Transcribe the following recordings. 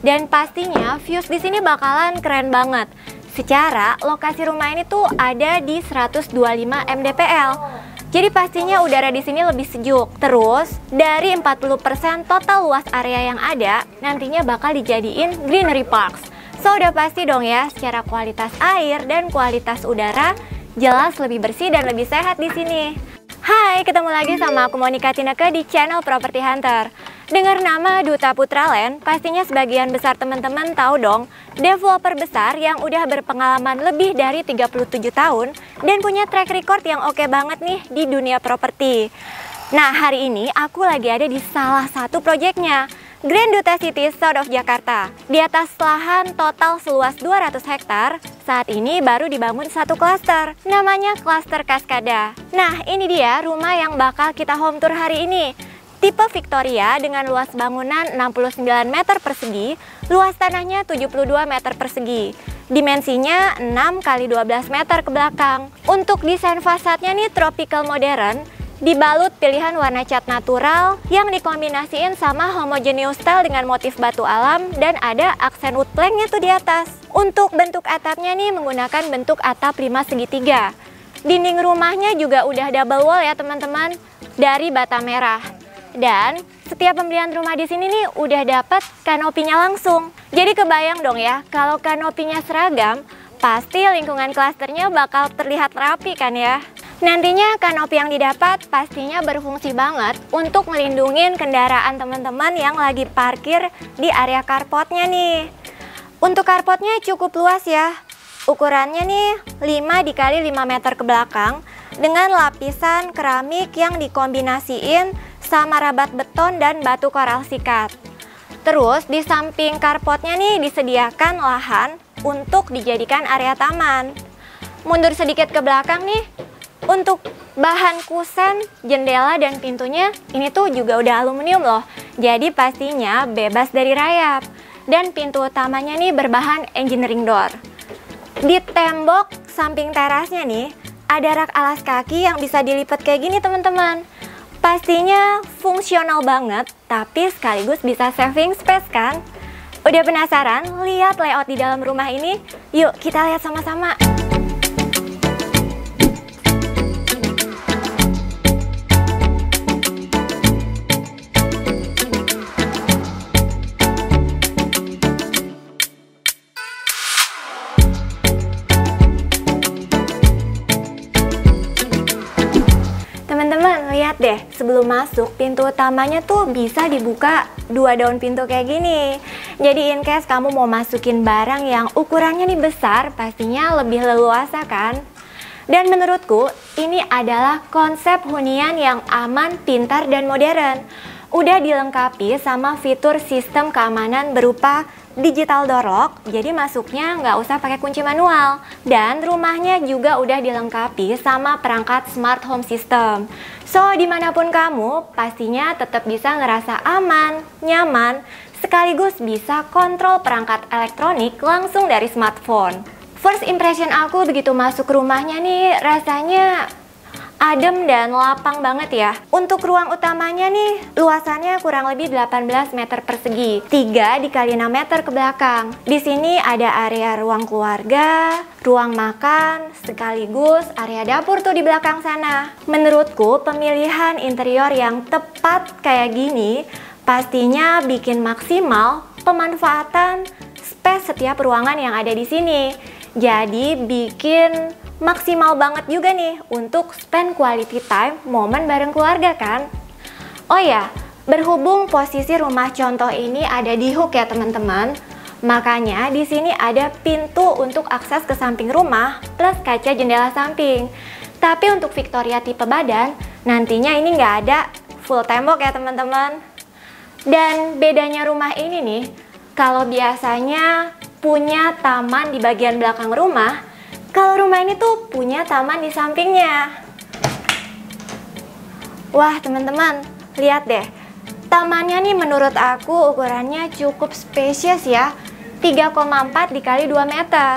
Dan pastinya views di sini bakalan keren banget. Secara lokasi rumah ini tuh ada di 125 mdpl. Jadi pastinya udara di sini lebih sejuk. Terus, dari 40% total luas area yang ada, nantinya bakal dijadiin greenery parks. So, udah pasti dong ya, secara kualitas air dan kualitas udara, jelas lebih bersih dan lebih sehat di sini. Hai, ketemu lagi sama aku Monica Tineke di channel Property Hunter. Dengar nama Duta Putra Land, pastinya sebagian besar teman-teman tahu dong, developer besar yang udah berpengalaman lebih dari 37 tahun dan punya track record yang oke banget nih di dunia properti. Nah, hari ini aku lagi ada di salah satu proyeknya, Grand Duta City South of Jakarta. Di atas lahan total seluas 200 hektar, saat ini baru dibangun satu klaster, namanya klaster Cascada. Nah, ini dia rumah yang bakal kita home tour hari ini. Tipe Victoria dengan luas bangunan 69 meter persegi, luas tanahnya 72 meter persegi. Dimensinya 6 x 12 meter ke belakang. Untuk desain fasadnya nih tropical modern, dibalut pilihan warna cat natural yang dikombinasiin sama homogeneous style dengan motif batu alam dan ada aksen wood planknya tuh di atas. Untuk bentuk atapnya nih menggunakan bentuk atap 5 segitiga. Dinding rumahnya juga udah double wall ya teman-teman, dari bata merah. Dan setiap pembelian rumah di sini nih udah dapat kanopinya langsung. Jadi kebayang dong ya, kalau kanopinya seragam, pasti lingkungan klasternya bakal terlihat rapi kan ya. Nantinya kanopi yang didapat pastinya berfungsi banget untuk melindungi kendaraan teman-teman yang lagi parkir di area carportnya nih. Untuk carportnya cukup luas ya. Ukurannya nih 5 x 5 meter ke belakang dengan lapisan keramik yang dikombinasiin sama rabat beton dan batu koral sikat. Terus di samping carportnya nih disediakan lahan untuk dijadikan area taman. Mundur sedikit ke belakang nih, untuk bahan kusen, jendela dan pintunya ini tuh juga udah aluminium loh. Jadi pastinya bebas dari rayap. Dan pintu utamanya nih berbahan engineering door. Di tembok samping terasnya nih ada rak alas kaki yang bisa dilipat kayak gini teman-teman. Pastinya fungsional banget, tapi sekaligus bisa saving space kan? Udah penasaran lihat layout di dalam rumah ini? Yuk kita lihat sama-sama. Teman-teman lihat deh, sebelum masuk pintu utamanya tuh bisa dibuka 2 daun pintu kayak gini. Jadi in case kamu mau masukin barang yang ukurannya nih besar, pastinya lebih leluasa kan? Dan menurutku ini adalah konsep hunian yang aman, pintar, dan modern. Udah dilengkapi sama fitur sistem keamanan berupa digital door lock, jadi masuknya nggak usah pakai kunci manual. Dan rumahnya juga udah dilengkapi sama perangkat smart home system. So, dimanapun kamu, pastinya tetap bisa ngerasa aman, nyaman, sekaligus bisa kontrol perangkat elektronik langsung dari smartphone. First impression aku begitu masuk rumahnya nih, rasanya adem dan lapang banget ya. Untuk ruang utamanya nih, luasannya kurang lebih 18 meter persegi, 3 x 6 meter ke belakang. Di sini ada area ruang keluarga, ruang makan, sekaligus area dapur tuh di belakang sana. Menurutku pemilihan interior yang tepat kayak gini pastinya bikin maksimal pemanfaatan space setiap ruangan yang ada di sini. Jadi bikin maksimal banget juga nih untuk spend quality time momen bareng keluarga kan. Oh ya, berhubung posisi rumah contoh ini ada di hook ya teman-teman, makanya di sini ada pintu untuk akses ke samping rumah plus kaca jendela samping. Tapi untuk Victoria tipe badan, nantinya ini nggak ada full tembok ya teman-teman. Dan bedanya rumah ini nih, kalau biasanya punya taman di bagian belakang rumah, kalau rumah ini tuh punya taman di sampingnya. Wah teman-teman, lihat deh. Tamannya nih menurut aku ukurannya cukup spesies ya. 3,4 x 2 meter.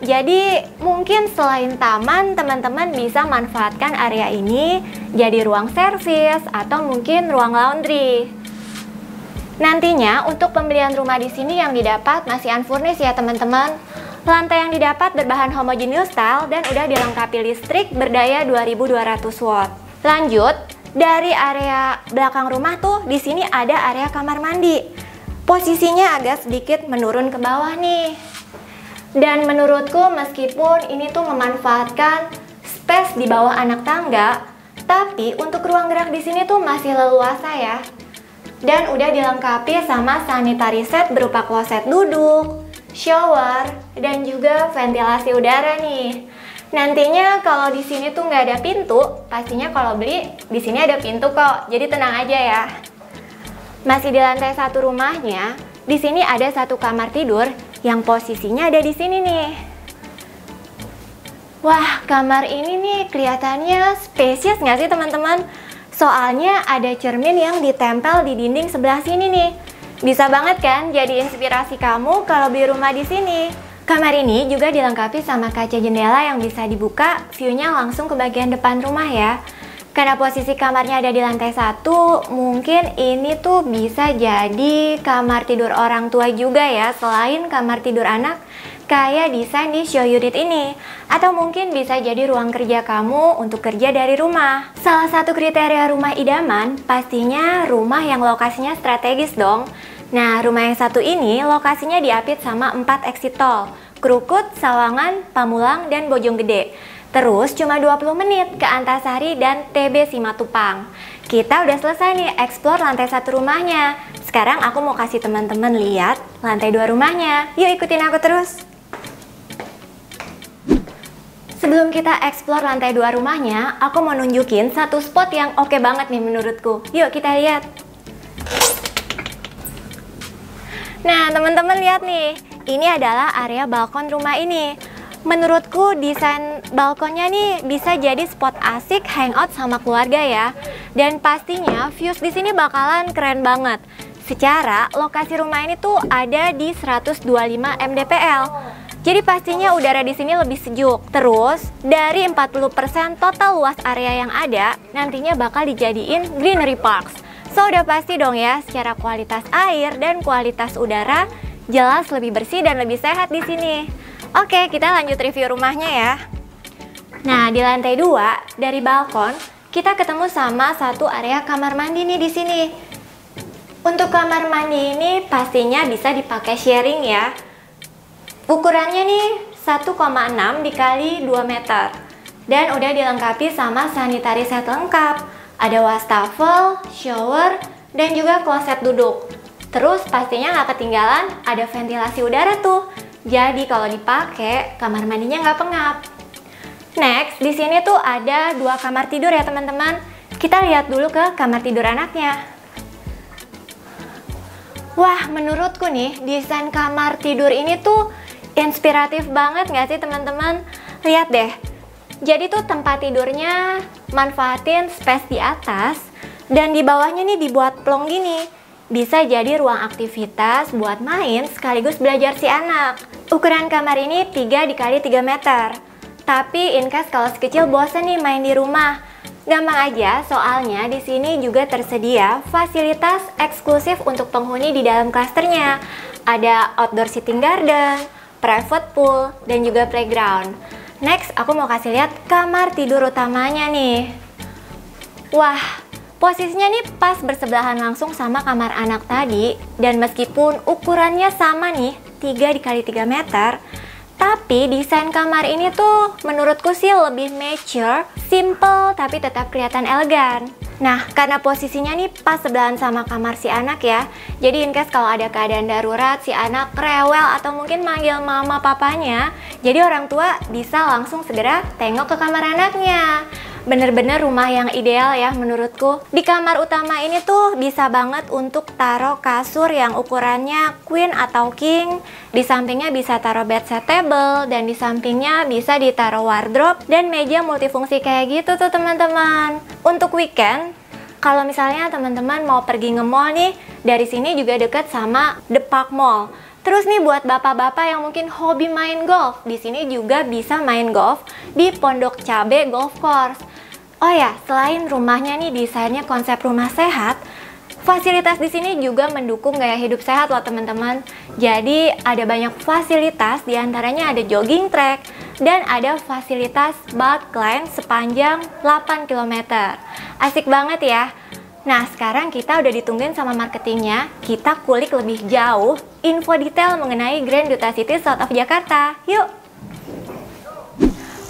Jadi mungkin selain taman, teman-teman bisa manfaatkan area ini jadi ruang servis atau mungkin ruang laundry. Nantinya untuk pembelian rumah di sini yang didapat masih unfurnished ya teman-teman. Lantai yang didapat berbahan homogeneous tile dan udah dilengkapi listrik berdaya 2200 watt. Lanjut, dari area belakang rumah tuh di sini ada area kamar mandi. Posisinya agak sedikit menurun ke bawah nih. Dan menurutku meskipun ini tuh memanfaatkan space di bawah anak tangga, tapi untuk ruang gerak di sini tuh masih leluasa ya. Dan udah dilengkapi sama sanitary set berupa kloset duduk, shower, dan juga ventilasi udara nih. Nantinya kalau di sini tuh nggak ada pintu, pastinya kalau beli di sini ada pintu kok. Jadi tenang aja ya. Masih di lantai 1 rumahnya, di sini ada satu kamar tidur yang posisinya ada di sini nih. Wah, kamar ini nih kelihatannya spesies nggak sih teman-teman? Soalnya ada cermin yang ditempel di dinding sebelah sini nih. Bisa banget kan jadi inspirasi kamu kalau beli rumah di sini. Kamar ini juga dilengkapi sama kaca jendela yang bisa dibuka, view-nya langsung ke bagian depan rumah ya. Karena posisi kamarnya ada di lantai 1, mungkin ini tuh bisa jadi kamar tidur orang tua juga ya, selain kamar tidur anak kayak desain di show unit ini. Atau mungkin bisa jadi ruang kerja kamu untuk kerja dari rumah. Salah satu kriteria rumah idaman pastinya rumah yang lokasinya strategis dong. Nah, rumah yang satu ini lokasinya diapit sama 4 exit tol, Krukut, Sawangan, Pamulang, dan Bojonggede. Terus cuma 20 menit ke Antasari dan TB Simatupang. Kita udah selesai nih explore lantai 1 rumahnya. Sekarang aku mau kasih teman-teman lihat lantai 2 rumahnya. Yuk ikutin aku terus. Sebelum kita explore lantai 2 rumahnya, aku mau nunjukin satu spot yang oke banget nih menurutku. Yuk kita lihat. Nah teman-teman lihat nih, ini adalah area balkon rumah ini. Menurutku desain balkonnya nih bisa jadi spot asik hangout sama keluarga ya. Dan pastinya views di sini bakalan keren banget. Secara lokasi rumah ini tuh ada di 125 mdpl. Jadi pastinya udara di sini lebih sejuk. Terus dari 40% total luas area yang ada nantinya bakal dijadiin greenery parks. So udah pasti dong ya, secara kualitas air dan kualitas udara jelas lebih bersih dan lebih sehat di sini. Oke, kita lanjut review rumahnya ya. Nah, di lantai 2 dari balkon kita ketemu sama satu area kamar mandi nih di sini. Untuk kamar mandi ini pastinya bisa dipakai sharing ya. Ukurannya nih 1,6 dikali 2 meter. Dan udah dilengkapi sama sanitary set lengkap. Ada wastafel, shower, dan juga kloset duduk. Terus pastinya nggak ketinggalan ada ventilasi udara tuh. Jadi kalau dipakai kamar mandinya nggak pengap. Next, di sini tuh ada 2 kamar tidur ya teman-teman. Kita lihat dulu ke kamar tidur anaknya. Wah, menurutku nih desain kamar tidur ini tuh inspiratif banget nggak sih teman-teman? Lihat deh. Jadi tuh tempat tidurnya manfaatin space di atas dan di bawahnya nih dibuat plong gini. Bisa jadi ruang aktivitas buat main sekaligus belajar si anak. Ukuran kamar ini 3 dikali 3 meter. Tapi in case kalau sekecil bosan nih main di rumah, gampang aja soalnya di sini juga tersedia fasilitas eksklusif untuk penghuni di dalam klasternya. Ada outdoor sitting garden, private pool, dan juga playground. Next, aku mau kasih lihat kamar tidur utamanya nih. Wah, posisinya nih pas bersebelahan langsung sama kamar anak tadi. Dan meskipun ukurannya sama nih, 3 dikali 3 meter, tapi desain kamar ini tuh menurutku sih lebih mature, simple, tapi tetap kelihatan elegan. Nah, karena posisinya nih pas sebelahan sama kamar si anak ya, jadi in case kalau ada keadaan darurat, si anak rewel atau mungkin manggil mama papanya, jadi orang tua bisa langsung segera tengok ke kamar anaknya. Bener-bener rumah yang ideal ya menurutku. Di kamar utama ini tuh bisa banget untuk taruh kasur yang ukurannya queen atau king. Di sampingnya bisa taruh bedside table, dan di sampingnya bisa ditaruh wardrobe dan meja multifungsi kayak gitu tuh teman-teman. Untuk weekend, kalau misalnya teman-teman mau pergi nge-mall nih, dari sini juga deket sama The Park Mall. Terus nih buat bapak-bapak yang mungkin hobi main golf, di sini juga bisa main golf di Pondok Cabe Golf Course. Oh ya, selain rumahnya nih desainnya konsep rumah sehat, Fasilitas di sini juga mendukung gaya hidup sehat loh teman-teman. Jadi ada banyak fasilitas, diantaranya ada jogging track dan ada fasilitas bulk lane sepanjang 8 km. Asik banget ya. Nah sekarang kita udah ditungguin sama marketingnya, kita kulik lebih jauh info detail mengenai Grand Duta City South of Jakarta. Yuk!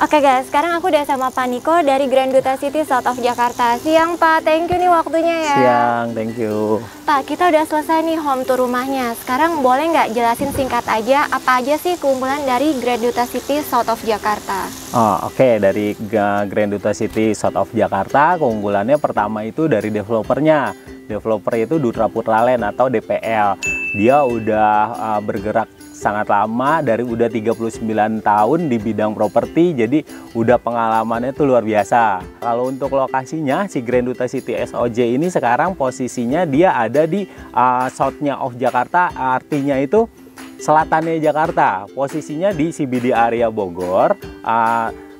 Oke guys, sekarang aku udah sama Pak Niko dari Grand Duta City South of Jakarta. Siang Pak, thank you nih waktunya ya. Siang, thank you. Pak, kita udah selesai nih home tour rumahnya. Sekarang boleh nggak jelasin singkat aja apa aja sih keunggulan dari Grand Duta City South of Jakarta? Oke. Dari Grand Duta City South of Jakarta, keunggulannya pertama itu dari developernya. Developer itu Dutra Putra Land atau DPL. Dia udah bergerak sangat lama, dari udah 39 tahun di bidang properti, jadi udah pengalamannya tuh luar biasa. Kalau untuk lokasinya, si Grand Duta City SOJ ini sekarang posisinya dia ada di south-nya of Jakarta, artinya itu selatannya Jakarta. Posisinya di CBD area Bogor.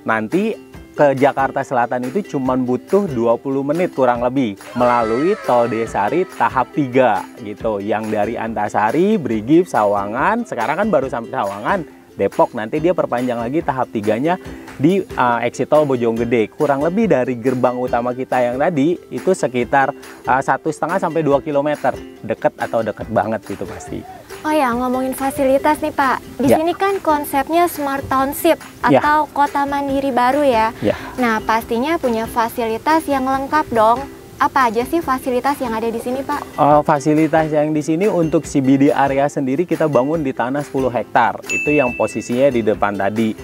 Nanti ke Jakarta Selatan itu cuma butuh 20 menit kurang lebih melalui Tol Desari tahap 3 gitu, yang dari Antasari, Brigif, Sawangan. Sekarang kan baru sampai Sawangan, Depok, nanti dia perpanjang lagi tahap 3-nya di exit tol Bojonggede. Kurang lebih dari gerbang utama kita yang tadi itu sekitar 1,5 sampai 2 km. Deket atau deket banget gitu pasti. Oh ya, ngomongin fasilitas nih Pak. Di sini kan konsepnya Smart Township atau kota mandiri baru ya. Nah, pastinya punya fasilitas yang lengkap dong. Apa aja sih fasilitas yang ada di sini Pak? Fasilitas yang di sini untuk CBD area sendiri kita bangun di tanah 10 hektar. Itu yang posisinya di depan tadi.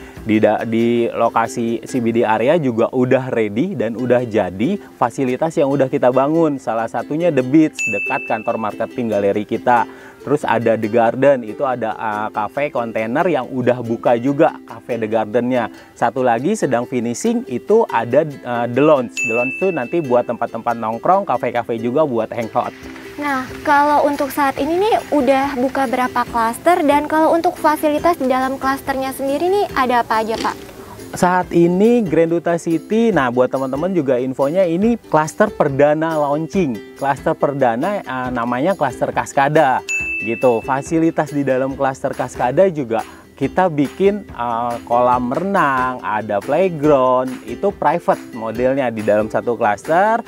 Di lokasi CBD area juga udah ready dan udah jadi fasilitas yang udah kita bangun. Salah satunya The Beach, dekat kantor marketing galeri kita. Terus ada The Garden, itu ada cafe kontainer yang udah buka juga, cafe The Gardennya. Satu lagi sedang finishing, itu ada The Lounge. The Lounge itu nanti buat tempat-tempat nongkrong, cafe-cafe juga buat hangout. Nah, kalau untuk saat ini nih udah buka berapa klaster, dan kalau untuk fasilitas di dalam klasternya sendiri nih ada apa aja Pak? Saat ini Grand Duta City, nah buat teman-teman juga infonya ini klaster perdana launching. Klaster perdana namanya klaster Cascada gitu. Fasilitas di dalam klaster Cascada juga kita bikin kolam renang, ada playground, itu private modelnya di dalam satu klaster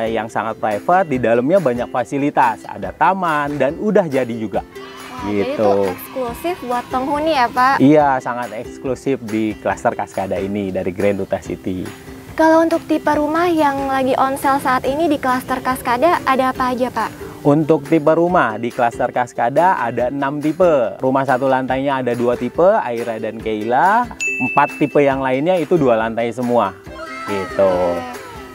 yang sangat private. Di dalamnya banyak fasilitas, ada taman dan udah jadi juga. Gitu. Jadi itu eksklusif buat penghuni ya Pak? Iya, sangat eksklusif di klaster Cascada ini dari Grand Duta City. Kalau untuk tipe rumah yang lagi on sale saat ini di klaster Cascada ada apa aja Pak? Untuk tipe rumah di klaster Cascada ada 6 tipe. Rumah satu lantainya ada 2 tipe, Aira dan Keila. 4 tipe yang lainnya itu 2 lantai semua. Gitu.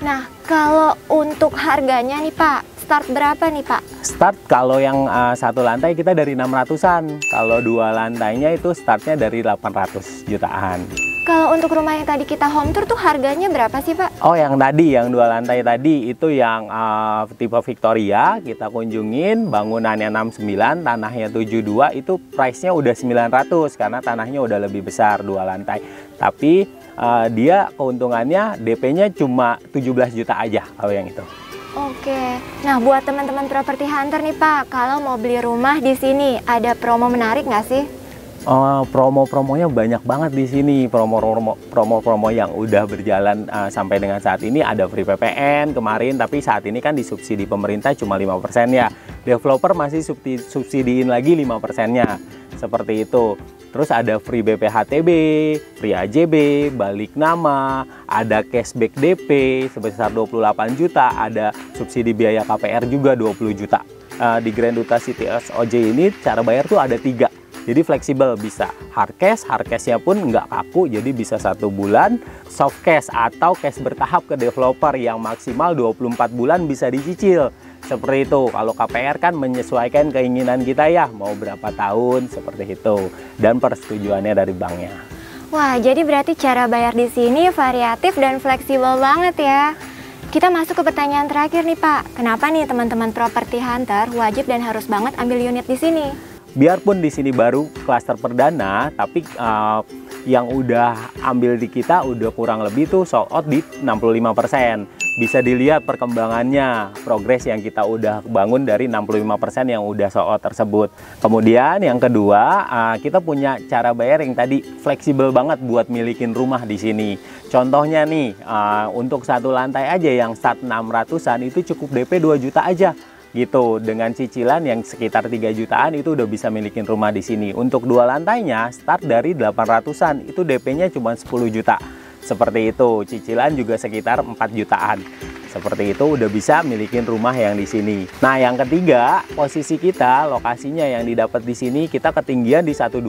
Nah, kalau untuk harganya nih Pak, start berapa nih Pak? Start kalau yang satu lantai kita dari 600-an. Kalau 2 lantainya itu startnya dari 800 jutaan. Kalau untuk rumah yang tadi kita home tour tuh harganya berapa sih Pak? Oh, yang tadi, yang 2 lantai tadi itu yang tipe Victoria, kita kunjungin, bangunannya 69, tanahnya 72, itu price-nya udah 900 karena tanahnya udah lebih besar 2 lantai. Tapi dia keuntungannya DP-nya cuma 17 juta aja kalau yang itu. Oke. Nah, buat teman-teman properti hunter nih Pak, kalau mau beli rumah di sini ada promo menarik nggak sih? Promo-promonya banyak banget di sini. Promo-promo yang udah berjalan sampai dengan saat ini ada free PPN kemarin, tapi saat ini kan disubsidi pemerintah cuma 5% ya. Developer masih subsidiin lagi 5%-nya. Seperti itu. Terus ada free BPHTB, free AJB, balik nama, ada cashback DP sebesar 28 juta, ada subsidi biaya KPR juga 20 juta. Di Grand Duta City SOJ ini cara bayar tuh ada 3. Jadi fleksibel, bisa hard cash-nya pun nggak kaku, jadi bisa 1 bulan, soft cash atau cash bertahap ke developer yang maksimal 24 bulan bisa dicicil. Seperti itu. Kalau KPR kan menyesuaikan keinginan kita ya, mau berapa tahun seperti itu, dan persetujuannya dari banknya. Wah, jadi berarti cara bayar di sini variatif dan fleksibel banget ya. Kita masuk ke pertanyaan terakhir nih Pak. Kenapa nih teman-teman properti hunter wajib dan harus banget ambil unit di sini? Biarpun di sini baru klaster perdana, tapi yang udah ambil di kita udah kurang lebih tuh sold out di 65%. bisa dilihat perkembangannya, progres yang kita udah bangun dari 65% yang udah sold out tersebut. Kemudian yang kedua, kita punya cara bayar yang tadi fleksibel banget buat milikin rumah di sini. Contohnya nih, untuk satu lantai aja yang start 600-an itu cukup DP 2 juta aja gitu. Dengan cicilan yang sekitar 3 jutaan itu udah bisa milikin rumah di sini. Untuk 2 lantainya start dari 800-an, itu DP-nya cuma 10 juta. Seperti itu, cicilan juga sekitar 4 jutaan. Seperti itu udah bisa milikin rumah yang di sini. Nah, yang ketiga, posisi kita, lokasinya yang didapat di sini, kita ketinggian di 125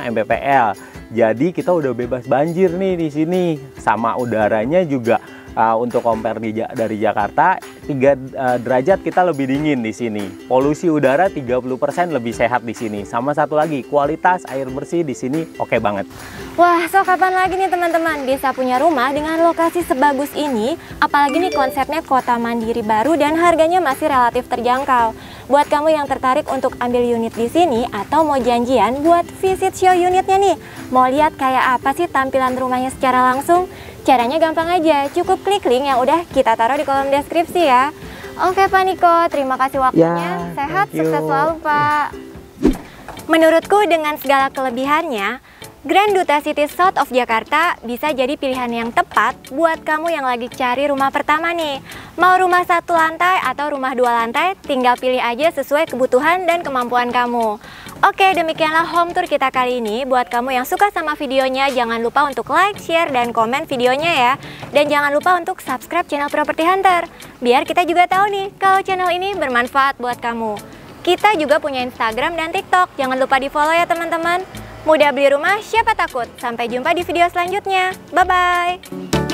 mppl. Jadi kita udah bebas banjir nih di sini. Sama udaranya juga untuk compare dari Jakarta, 3 derajat kita lebih dingin di sini. Polusi udara 30% lebih sehat di sini. Sama satu lagi, kualitas air bersih di sini oke banget. Wah, so kapan lagi nih teman-teman bisa punya rumah dengan lokasi sebagus ini? Apalagi nih konsepnya kota mandiri baru dan harganya masih relatif terjangkau. Buat kamu yang tertarik untuk ambil unit di sini atau mau janjian buat visit show unitnya nih, mau lihat kayak apa sih tampilan rumahnya secara langsung? Caranya gampang aja, cukup klik link yang udah kita taruh di kolom deskripsi ya. Oke Pak Niko, terima kasih waktunya. Sehat, sukses selalu Pak. Menurutku dengan segala kelebihannya, Grand Duta City South of Jakarta bisa jadi pilihan yang tepat buat kamu yang lagi cari rumah pertama nih. Mau rumah 1 lantai atau rumah 2 lantai, tinggal pilih aja sesuai kebutuhan dan kemampuan kamu. Oke, demikianlah home tour kita kali ini. Buat kamu yang suka sama videonya, jangan lupa untuk like, share, dan komen videonya ya. Dan jangan lupa untuk subscribe channel Property Hunter, biar kita juga tahu nih kalau channel ini bermanfaat buat kamu. Kita juga punya Instagram dan TikTok, jangan lupa di follow ya teman-teman. Mudah beli rumah, siapa takut? Sampai jumpa di video selanjutnya. Bye-bye.